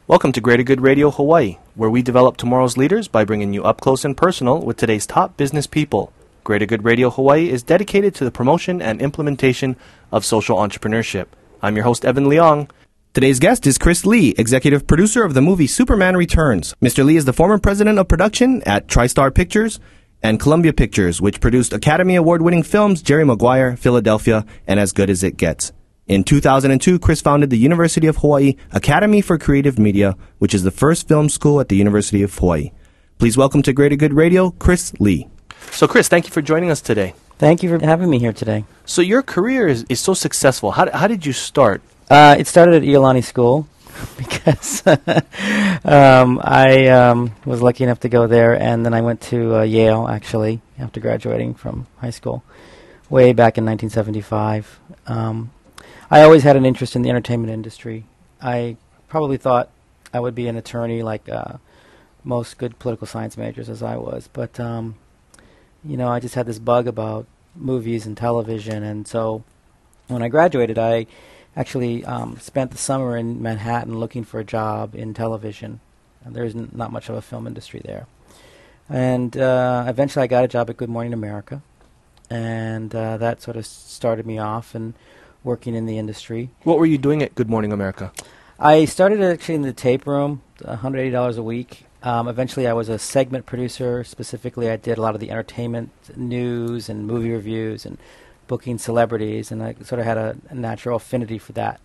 Welcome to Greater Good Radio Hawaii, where we develop tomorrow's leaders by bringing you up close and personal with today's top business people. Greater Good Radio Hawaii is dedicated to the promotion and implementation of social entrepreneurship. I'm your host, Evan Leong. Today's guest is Chris Lee, executive producer of the movie Superman Returns. Mr. Lee is the former president of production at Tristar Pictures and Columbia Pictures, which produced Academy Award-winning films Jerry Maguire, Philadelphia, and As Good as It Gets. In 2002, Chris founded the University of Hawaii Academy for Creative Media, which is the first film school at the University of Hawaii. Please welcome to Greater Good Radio, Chris Lee. So, Chris, thank you for joining us today. Thank you for having me here today. So your career is so successful. How did you start? It started at Iolani School because I was lucky enough to go there, and then I went to Yale, actually, after graduating from high school, way back in 1975. I always had an interest in the entertainment industry. I probably thought I would be an attorney like most good political science majors as I was. But, I just had this bug about movies and television. And so when I graduated, I actually spent the summer in Manhattan looking for a job in television. And there's not much of a film industry there. And eventually I got a job at Good Morning America. And that sort of started me off and working in the industry. What were you doing at Good Morning America? I started actually in the tape room, $180 a week. Eventually I was a segment producer. Specifically, I did a lot of the entertainment news and movie reviews and booking celebrities, and I sort of had a natural affinity for that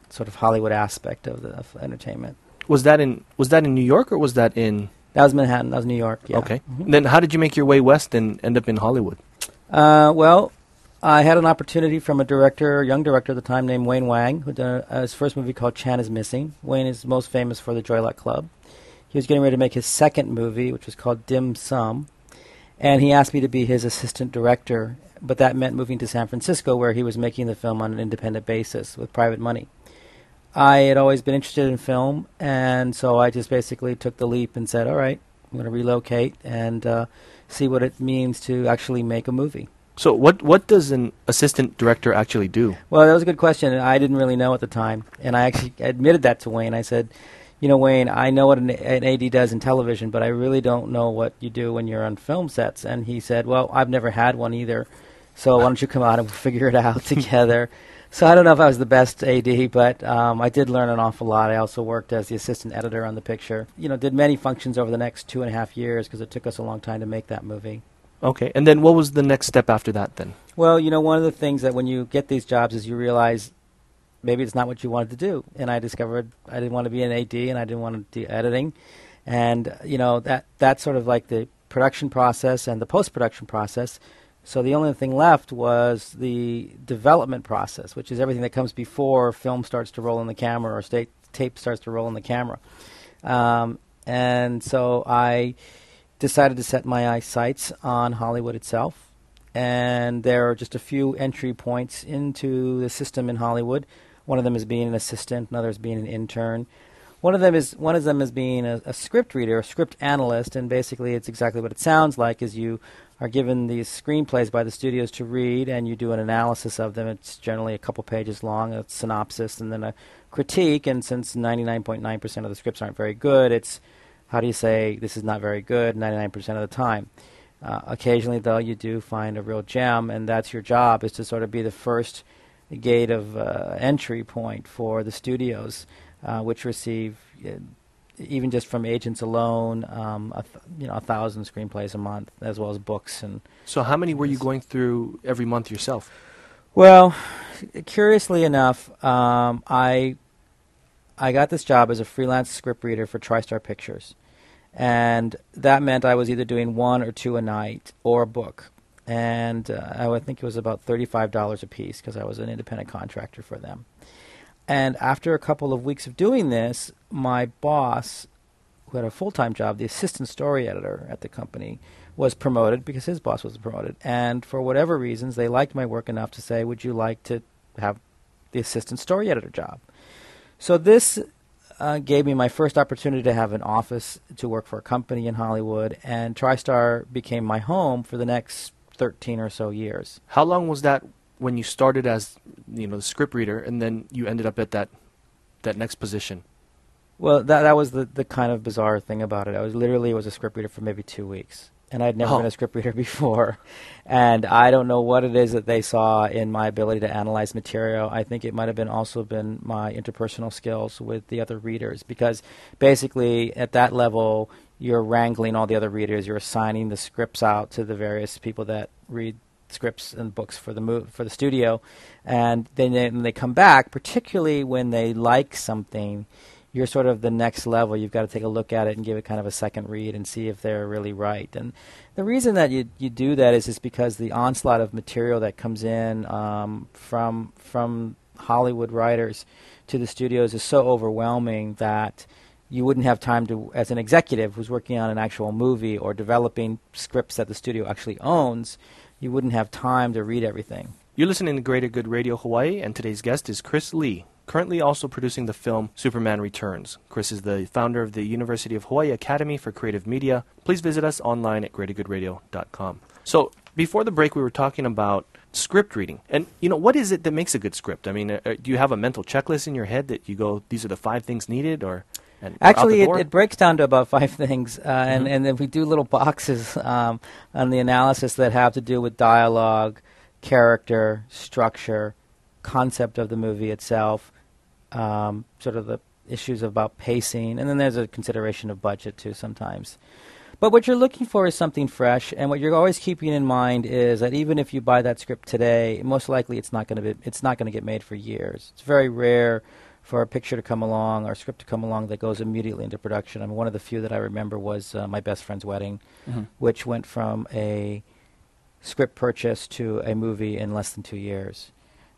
sort of Hollywood aspect of entertainment. Was that in New York or was that in... That was Manhattan. That was New York, yeah. Okay. Then how did you make your way west and end up in Hollywood? Well, I had an opportunity from a young director at the time named Wayne Wang, who did his first movie called Chan is Missing. Wayne is most famous for the Joy Luck Club. He was getting ready to make his second movie, which was called Dim Sum, and he asked me to be his assistant director, but that meant moving to San Francisco, where he was making the film on an independent basis with private money. I had always been interested in film, and so I just basically took the leap and said, all right, I'm going to relocate and see what it means to actually make a movie. So what does an assistant director actually do? Well, that was a good question. I didn't really know at the time, and I actually admitted that to Wayne. I said, Wayne, I know what an AD does in television, but I really don't know what you do when you're on film sets. And he said, well, I've never had one either, so why don't you come out and we'll figure it out together. So I don't know if I was the best AD, but I did learn an awful lot. I also worked as the assistant editor on the picture. Did many functions over the next 2.5 years because it took us a long time to make that movie. Okay, and then what was the next step after that then? Well, one of the things that when you get these jobs is you realize maybe it's not what you wanted to do. And I discovered I didn't want to be an AD and I didn't want to do editing. And, that's sort of like the production process and the post-production process. So the only thing left was the development process, which is everything that comes before film starts to roll in the camera or tape starts to roll in the camera. And so I decided to set my sights on Hollywood itself, and there are just a few entry points into the system in Hollywood. One of them is being an assistant, another is being an intern. One of them is being a script reader, a script analyst, and basically it's exactly what it sounds like. Is you are given these screenplays by the studios to read, and you do an analysis of them. It's generally a couple pages long, a synopsis, and then a critique. And since 99.9% of the scripts aren't very good, it's how do you say this is not very good 99% of the time? Occasionally, though, you do find a real gem, and that's your job, is to sort of be the first gate of entry point for the studios, which receive, even just from agents alone, 1,000 screenplays a month, as well as books. And so how many were you going through every month yourself? Well, curiously enough, I got this job as a freelance script reader for Tristar Pictures. And that meant I was either doing 1 or 2 a night or a book. And I would think it was about $35 a piece because I was an independent contractor for them. And after a couple of weeks of doing this, my boss, who had a full-time job, the assistant story editor at the company, was promoted because his boss was promoted. And for whatever reasons, they liked my work enough to say, would you like to have the assistant story editor job? So this gave me my first opportunity to have an office to work for a company in Hollywood, and Tristar became my home for the next 13 or so years. How long was that when you started as the script reader, and then you ended up at that next position? Well, that was the kind of bizarre thing about it. I was a script reader for maybe 2 weeks, and I'd never been a script reader before. And I don't know what it is that they saw in my ability to analyze material. I think it might have also been my interpersonal skills with the other readers, because basically at that level, you're wrangling all the other readers. You're assigning the scripts out to the various people that read scripts and books for the studio, and then when they come back, particularly when they like something, you're sort of the next level. You've got to take a look at it and give it kind of a second read and see if they're really right. And the reason that you do that is because the onslaught of material that comes in from Hollywood writers to the studios is so overwhelming that you wouldn't have time to, as an executive who's working on an actual movie or developing scripts that the studio actually owns, you wouldn't have time to read everything. You're listening to Greater Good Radio Hawaii, and today's guest is Chris Lee, currently also producing the film Superman Returns. Chris is the founder of the University of Hawaii Academy for Creative Media. Please visit us online at greatergoodradio.com. So before the break, we were talking about script reading. And, what is it that makes a good script? I mean, do you have a mental checklist in your head that you go, these are the 5 things needed, or... Actually, it breaks down to about 5 things, and then we do little boxes on the analysis that have to do with dialogue, character, structure, concept of the movie itself, sort of the issues about pacing, and then there's a consideration of budget too sometimes. But what you're looking for is something fresh, and what you're always keeping in mind is that even if you buy that script today, most likely it's not going to get made for years. It's very rare for a picture to come along or a script to come along that goes immediately into production. I mean, one of the few that I remember was My Best Friend's Wedding, which went from a script purchase to a movie in less than 2 years.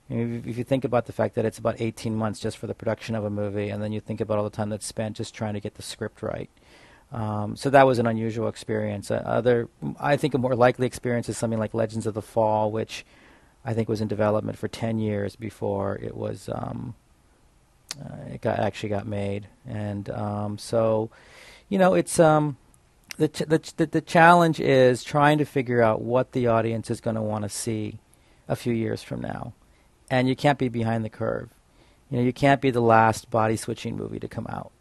If you think about the fact that it's about 18 months just for the production of a movie, and then you think about all the time that's spent just trying to get the script right. So that was an unusual experience. I think a more likely experience is something like Legends of the Fall, which I think was in development for 10 years before it was... actually got made, and so, it's the challenge is trying to figure out what the audience is going to want to see a few years from now, and you can't be behind the curve. You can't be the last body switching movie to come out.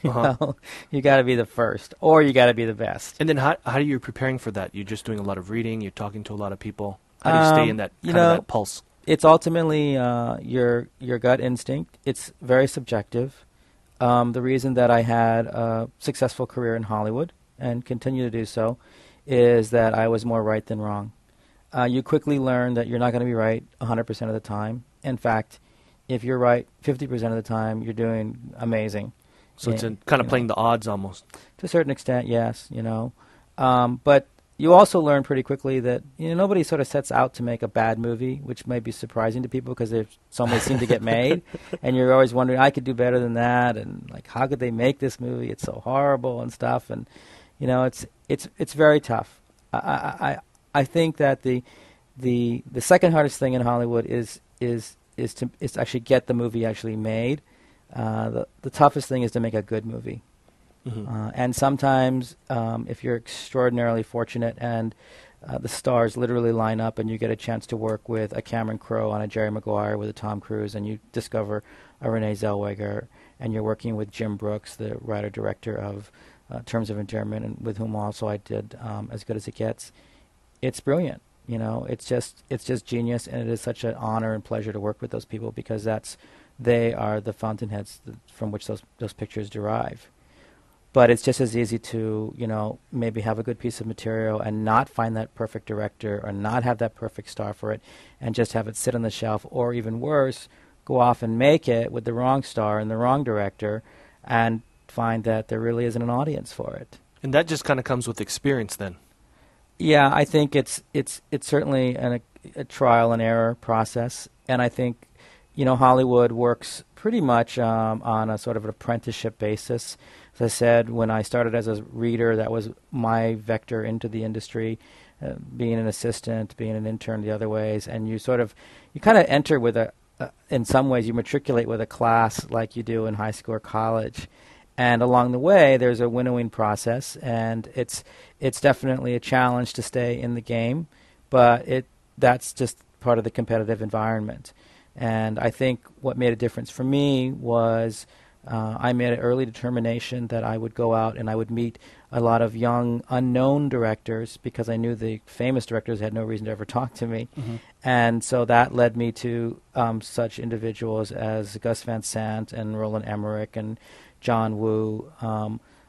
You got to be the first, or you got to be the best. And then how are you preparing for that? You're just doing a lot of reading. You're talking to a lot of people. How do you stay in that kind of that pulse? It's ultimately your gut instinct. It's very subjective. The reason that I had a successful career in Hollywood and continue to do so is that I was more right than wrong. You quickly learn that you're not going to be right 100% of the time. In fact, if you're right 50% of the time, you're doing amazing. So it's kind of playing the odds almost. To a certain extent, yes. But you also learn pretty quickly that nobody sort of sets out to make a bad movie, which may be surprising to people because there's so many seem to get made, and you're always wondering, I could do better than that, and like, how could they make this movie? It's so horrible and stuff, and it's very tough. I think that the second hardest thing in Hollywood is to actually get the movie actually made. The toughest thing is to make a good movie. And sometimes, if you're extraordinarily fortunate and the stars literally line up and you get a chance to work with a Cameron Crowe on a Jerry Maguire with a Tom Cruise, and you discover a Renee Zellweger, and you're working with Jim Brooks, the writer-director of Terms of Endearment, and with whom also I did As Good as It Gets, it's brilliant. It's just genius, and it is such an honor and pleasure to work with those people because they are the fountainheads from which those pictures derive. But it's just as easy to, maybe have a good piece of material and not find that perfect director or not have that perfect star for it and just have it sit on the shelf, or even worse, go off and make it with the wrong star and the wrong director and find that there really isn't an audience for it. And that just kind of comes with experience then. Yeah, I think it's certainly a trial and error process, and I think Hollywood works pretty much on a sort of an apprenticeship basis. As I said, when I started as a reader, that was my vector into the industry, being an assistant, being an intern the other ways, and you kind of enter with in some ways you matriculate with a class like you do in high school or college. And along the way, there's a winnowing process, and it's definitely a challenge to stay in the game, but that's just part of the competitive environment. And I think what made a difference for me was I made an early determination that I would go out and I would meet a lot of young, unknown directors because I knew the famous directors had no reason to ever talk to me. And so that led me to such individuals as Gus Van Sant and Roland Emmerich and John Woo,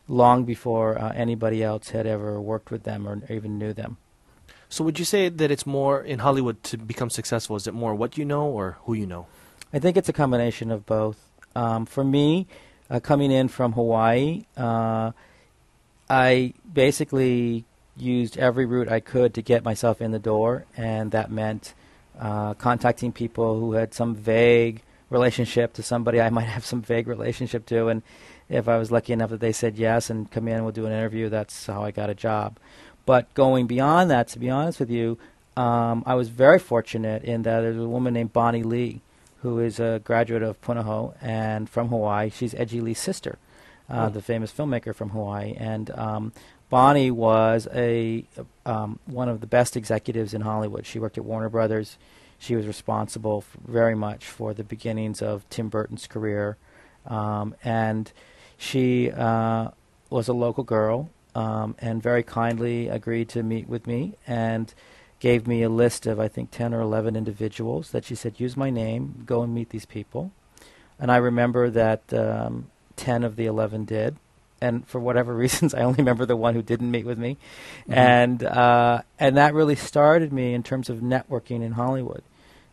long before anybody else had ever worked with them or even knew them. So would you say that it's more in Hollywood to become successful? Is it more what you know or who you know? I think it's a combination of both. For me, coming in from Hawaii, I basically used every route I could to get myself in the door, and that meant contacting people who had some vague relationship to somebody I might have some vague relationship to, and if I was lucky enough that they said yes and come in, we'll do an interview, that's how I got a job. But going beyond that, to be honest with you, I was very fortunate in that there's a woman named Bonnie Lee, who is a graduate of Punahou and from Hawaii. She's Edgy Lee's sister, the famous filmmaker from Hawaii. And Bonnie was one of the best executives in Hollywood. She worked at Warner Brothers. She was responsible very much for the beginnings of Tim Burton's career. And she was a local girl and very kindly agreed to meet with me and gave me a list of, I think, 10 or 11 individuals that she said, use my name, go and meet these people. And I remember that 10 of the 11 did. And for whatever reasons, I only remember the one who didn't meet with me. And that really started me in terms of networking in Hollywood.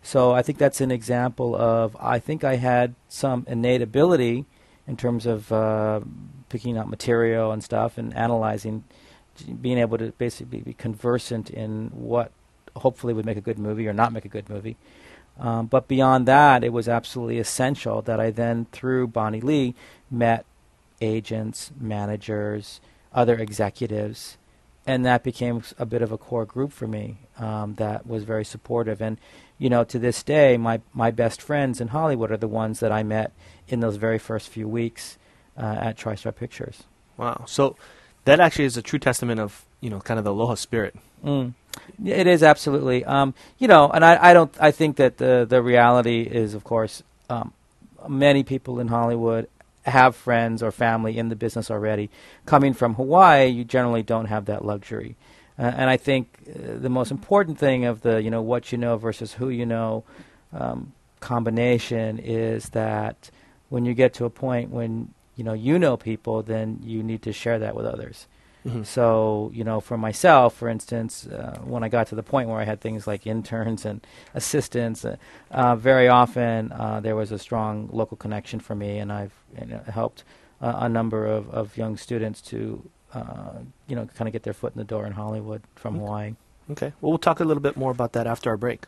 So I think that's an example of, I think I had some innate ability in terms of picking up material and stuff and analyzing, being able to basically be conversant in what hopefully would make a good movie or not make a good movie. But beyond that, it was absolutely essential that I then, through Bonnie Lee, met agents, managers, other executives, and that became a bit of a core group for me that was very supportive. And, you know, to this day, my best friends in Hollywood are the ones that I met in those very first few weeks at Tristar Pictures. Wow. So that actually is a true testament of, you know, kind of the aloha spirit. It is absolutely. You know, and I think that the reality is, of course, many people in Hollywood have friends or family in the business already. Coming from Hawaii, you generally don't have that luxury. And I think the most important thing of the, you know, what you know versus who you know combination is that when you get to a point when, you know people, then you need to share that with others. So, you know, for myself, for instance, when I got to the point where I had things like interns and assistants, very often there was a strong local connection for me, and I've helped a number of young students to, kind of get their foot in the door in Hollywood from Hawaii. Okay. Well, we'll talk a little bit more about that after our break.